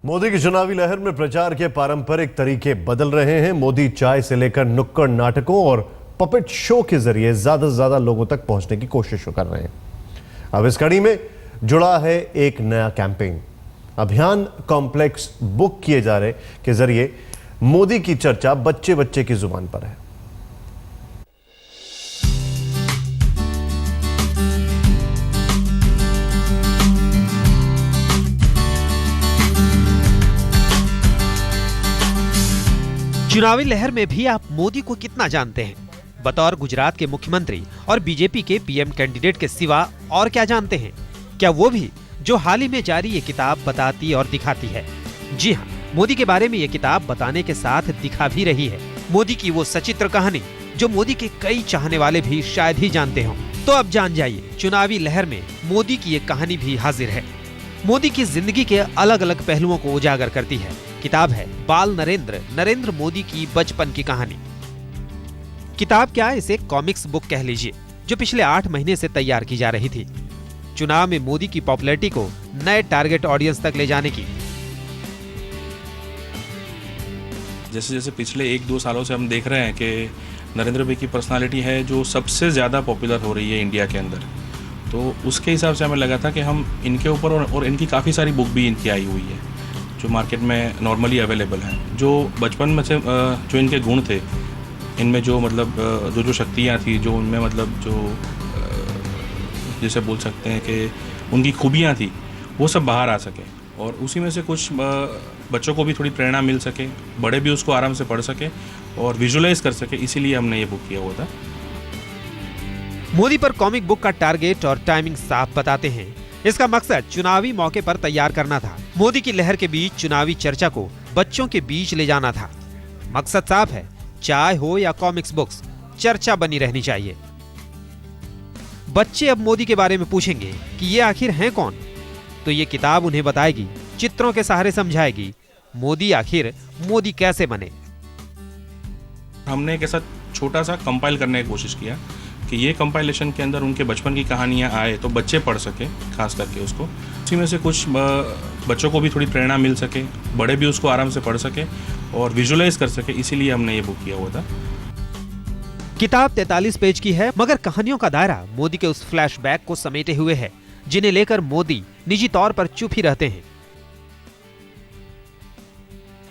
मोदी की चुनावी लहर में प्रचार के पारंपरिक तरीके बदल रहे हैं। मोदी चाय से लेकर नुक्कड़ नाटकों और पपेट शो के जरिए ज्यादा से ज्यादा लोगों तक पहुंचने की कोशिश कर रहे हैं। अब इस कड़ी में जुड़ा है एक नया कैंपेन। अभियान कॉम्प्लेक्स बुक किए जा रहे के जरिए मोदी की चर्चा बच्चे बच्चे की जुबान पर है। चुनावी लहर में भी आप मोदी को कितना जानते हैं? बतौर गुजरात के मुख्यमंत्री और बीजेपी के पीएम कैंडिडेट के सिवा और क्या जानते हैं? क्या वो भी जो हाल ही में जारी ये किताब बताती और दिखाती है? जी हाँ, मोदी के बारे में ये किताब बताने के साथ दिखा भी रही है। मोदी की वो सचित्र कहानी जो मोदी के कई चाहने वाले भी शायद ही जानते हों। तो अब जान जाइए, चुनावी लहर में मोदी की ये कहानी भी हाजिर है। मोदी की जिंदगी के अलग अलग पहलुओं को उजागर करती है। किताब है बाल नरेंद्र मोदी की बचपन की कहानी। किताब क्या, इसे कॉमिक्स बुक कह लीजिए, जो पिछले 8 महीने से तैयार की जा रही थी। चुनाव में मोदी की पॉपुलैरिटी को नए टारगेट ऑडियंस तक ले जाने की। जैसे जैसे पिछले 1-2 सालों से हम देख रहे हैं कि नरेंद्र भाई की पर्सनालिटी है जो सबसे ज़्यादा पॉपुलर हो रही है इंडिया के अंदर। तो उसके हिसाब से हमें लगा था कि हम इनके ऊपर और इनकी काफ़ी सारी बुक भी इनकी आई हुई है जो मार्केट में नॉर्मली अवेलेबल हैं। जो बचपन में से जो इनके गुण थे, इनमें जो मतलब जो शक्तियाँ थी, जो उनमें मतलब जो जैसे बोल सकते हैं कि उनकी खूबियाँ थी, वो सब बाहर आ सके और उसी में से कुछ बच्चों को भी थोड़ी प्रेरणा मिल सके, बड़े भी उसको आराम से पढ़ सके और विजुलाइज कर सके। इसीलिए हमने ये बुक किया हुआ था। मोदी पर कॉमिक बुक का टारगेट और टाइमिंग साफ बताते हैं। इसका मकसद चुनावी मौके पर तैयार करना था। मोदी की लहर के बीच चुनावी चर्चा को बच्चों के बीच ले जाना था। मकसद साफ है, चाय हो या कॉमिक्स बुक्स, चर्चा बनी रहनी चाहिए। बच्चे अब मोदी के बारे में पूछेंगे कि ये आखिर हैं कौन, तो ये किताब उन्हें बताएगी, चित्रों के सहारे समझाएगी मोदी आखिर मोदी कैसे बने। हमने एक ऐसा छोटा सा कंपाइल करने की कोशिश किया कि ये कंपाइलेशन के अंदर उनके बचपन की कहानियाँ आए तो बच्चे पढ़ सके, खास करके उसको। उसी में से कुछ बच्चों को भी थोड़ी प्रेरणा मिल सके, बड़े भी उसको आराम से पढ़ सके और विजुलाइज कर सके। इसीलिए हमने ये बुक किया हुआ था। किताब 43 पेज की है, मगर कहानियों का दायरा मोदी के उस फ्लैशबैक को समेटे हुए है जिन्हें लेकर मोदी निजी तौर पर चुप ही रहते हैं।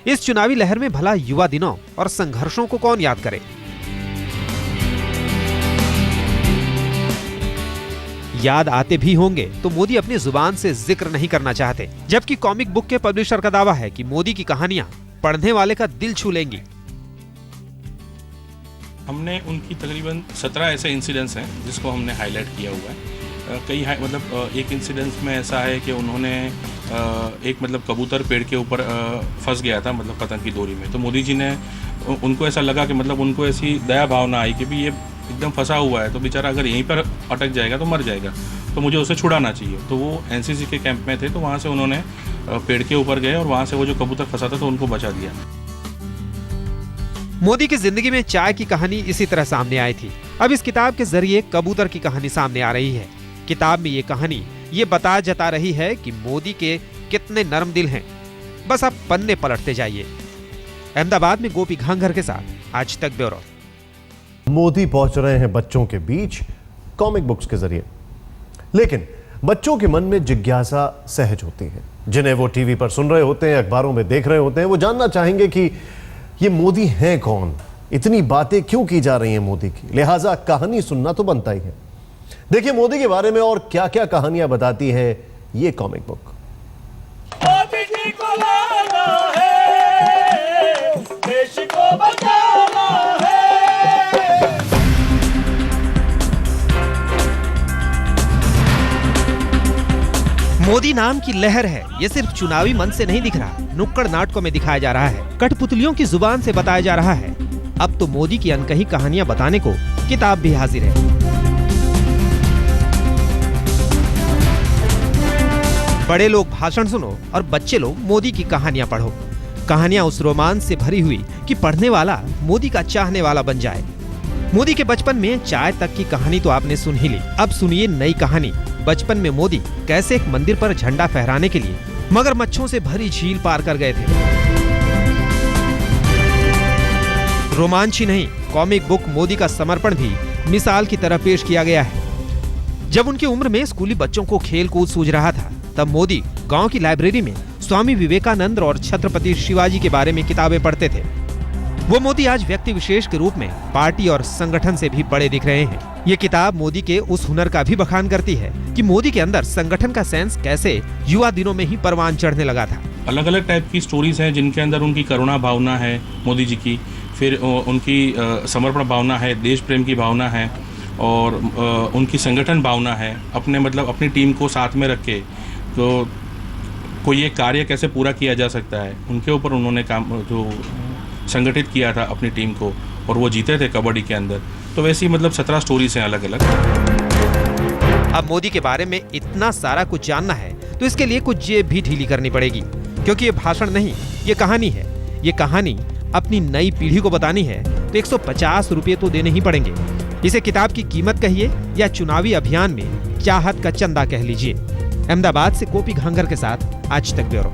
इस चुनावी लहर में भला युवा दिनों और संघर्षों को कौन याद करे? याद आते भी होंगे तो मोदी अपनी जुबान से जिक्र नहीं करना चाहते, जबकि कॉमिक बुक के पब्लिशर का दावा है कि मोदी की कहानियां पढ़ने वाले का दिल छू लेंगी। हमने उनकी तकरीबन 17 ऐसे इंसिडेंट्स हैं जिसको हमने हाईलाइट किया हुआ है। मतलब एक इंसिडेंस में ऐसा है कि उन्होंने एक मतलब कबूतर पेड़ के ऊपर फंस गया था, मतलब पतंग की डोरी में। तो मोदी जी ने उनको ऐसा लगा कि मतलब उनको ऐसी दया भावना आई कि भी ये एकदम फंसा हुआ है तो बेचारा अगर यहीं पर अटक जाएगा तो मर जाएगा, तो मुझे उसे छुड़ाना चाहिए। तो वो एनसीसी के कैंप में थे, तो वहाँ से उन्होंने पेड़ के ऊपर गए और वहाँ से वो जो कबूतर फंसा था तो उनको बचा दिया। मोदी की जिंदगी में चाय की कहानी इसी तरह सामने आई थी। अब इस किताब के जरिए कबूतर की कहानी सामने आ रही है। किताब में ये कहानी ये जता रही है कि मोदी के कितने नरम दिल हैं। बस आप पन्ने पलटते जाइए। अहमदाबाद में गोपी घांघर के साथ आज तक ब्यूरो। मोदी पहुंच रहे हैं बच्चों के बीच कॉमिक बुक्स के जरिए, लेकिन बच्चों के मन में जिज्ञासा सहज होती है। जिन्हें वो टीवी पर सुन रहे होते हैं, अखबारों में देख रहे होते हैं, वो जानना चाहेंगे कि ये मोदी हैं कौन, इतनी बातें क्यों की जा रही हैं मोदी की। लिहाजा कहानी सुनना तो बनता ही है। देखिए मोदी के बारे में और क्या क्या कहानियां बताती है ये कॉमिक बुक। मोदी जी को लाना है, देश को बचाना है। मोदी नाम की लहर है, ये सिर्फ चुनावी मंच से नहीं दिख रहा, नुक्कड़ नाटकों में दिखाया जा रहा है, कठपुतलियों की जुबान से बताया जा रहा है। अब तो मोदी की अनकही कहानियां बताने को किताब भी हाजिर है। बड़े लोग भाषण सुनो और बच्चे लोग मोदी की कहानियां पढ़ो। कहानियां उस रोमांच से भरी हुई कि पढ़ने वाला मोदी का चाहने वाला बन जाए। मोदी के बचपन में चाय तक की कहानी तो आपने सुन ही ली। अब सुनिए नई कहानी। बचपन में मोदी कैसे एक मंदिर पर झंडा फहराने के लिए मगरमच्छों से भरी झील पार कर गए थे। रोमांच ही नहीं, कॉमिक बुक मोदी का समर्पण भी मिसाल की तरह पेश किया गया है। जब उनकी उम्र में स्कूली बच्चों को खेल कूद सूझ रहा था, तब मोदी गांव की लाइब्रेरी में स्वामी विवेकानंद और छत्रपति शिवाजी के बारे में किताबें पढ़ते थे। वो मोदी आज व्यक्ति विशेष के रूप में पार्टी और संगठन से भी बड़े दिख रहे हैं। ये किताब मोदी के उस हुनर का भी बखान करती है कि मोदी के अंदर संगठन का सेंस कैसे युवा दिनों में ही परवान चढ़ने लगा था। अलग अलग टाइप की स्टोरीज हैं जिनके अंदर उनकी करुणा भावना है मोदी जी की, फिर उनकी समर्पण भावना है, देश प्रेम की भावना है और उनकी संगठन भावना है। अपनी टीम को साथ में रख के तो कोई एक कार्य कैसे पूरा किया जा सकता है, उनके ऊपर उन्होंने काम जो संगठित किया था अपनी टीम को, और वो जीते थे कबड्डी के अंदर। तो वैसी 17 स्टोरीज हैं अलग अलग। अब मोदी के बारे में इतना सारा कुछ जानना है तो इसके लिए कुछ जेब भी ढीली करनी पड़ेगी, क्योंकि ये भाषण नहीं, ये कहानी है। ये कहानी अपनी नई पीढ़ी को बतानी है तो 150 रुपये तो देने ही पड़ेंगे। इसे किताब की कीमत कहिए या चुनावी अभियान में चाहत का चंदा कह लीजिए। अहमदाबाद से गोपी घांगर के साथ आज तक ब्यूरो।